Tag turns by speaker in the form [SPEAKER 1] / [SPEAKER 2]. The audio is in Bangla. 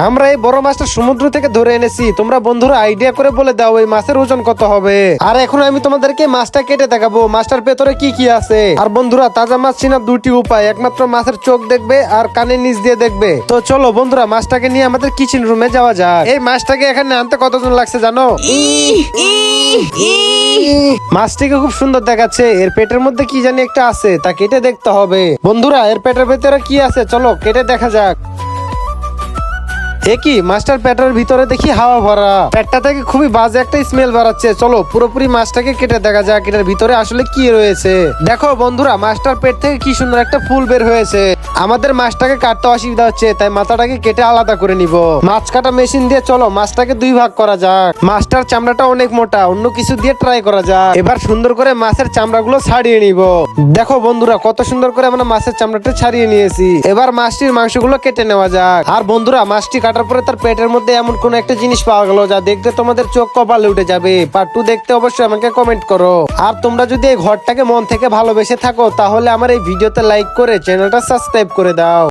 [SPEAKER 1] আমরা এই বড় মাছটা সমুদ্র থেকে ধরে এনেছি, তোমরা বন্ধুরা আইডিয়া করে বলে দাও এই মাছের ওজন কত হবে। আর এখন আমি তোমাদেরকে মাছটা কেটে দেখাবো মাছটার ভেতরে কি কি আছে। আর বন্ধুরা তাজা মাছ চেনার দুটি উপায়, একমাত্র মাছের চোখ দেখবে আর কানের নিচ দিয়ে দেখবে। তো চলো বন্ধুরা মাছটাকে নিয়ে আমাদের কিচেন রুমে যাওয়া যাক। এই মাছটাকে এখানে আনতে কতজন লাগছে জানো? মাছটিকে খুব সুন্দর দেখাচ্ছে, এর পেটের মধ্যে কি জানি একটা আছে, তা কেটে দেখতে হবে। বন্ধুরা এর পেটের ভেতরে কি আছে চলো কেটে দেখা যাক। কি মাছটার পেটের ভিতরে দেখি হাওয়া ভরা, পেটটা থেকে খুবই বাজে একটা স্মেল বেরাচ্ছে। চলো পুরোপুরি মাছটাকে কেটে দেখা যাক এটার ভিতরে আসলে কি রয়েছে। দেখো বন্ধুরা মাছটার পেট থেকে কি সুন্দর একটা ফুল বের হয়েছে। আমাদের মাছটাকে কাটতে অসুবিধা হচ্ছে, তাই মাথাটাকে কেটে আলাদা করে নিব মাছ কাটা মেশিন দিয়ে। চলো মাছটাকে দুই ভাগ করা যাক। মাছটার চামড়াটা অনেক মোটা, অন্য কিছু দিয়ে ট্রাই করা যাক। এবার সুন্দর করে মাছের চামড়াগুলো ছাড়িয়ে নিব। দেখো বন্ধুরা কত সুন্দর করে আমরা মাছের চামড়াটা ছাড়িয়ে নিয়েছি। এবার মাছটির মাংসগুলো কেটে নেওয়া যাক। আর বন্ধুরা মাছটি কাটার পরে তার পেটের মধ্যে এমন কোন একটা জিনিস পাওয়া গেল যা দেখতে তোমাদের চোখ কপালে উঠে যাবে। পার্ট 2 দেখতে অবশ্যই আমাকে কমেন্ট করো। আর তোমরা যদি এই ঘরটাকে মন থেকে ভালোবেসে থাকো তাহলে আমার এই ভিডিওতে লাইক করে চ্যানেলটা সাবস্ক্রাইব করে দাও।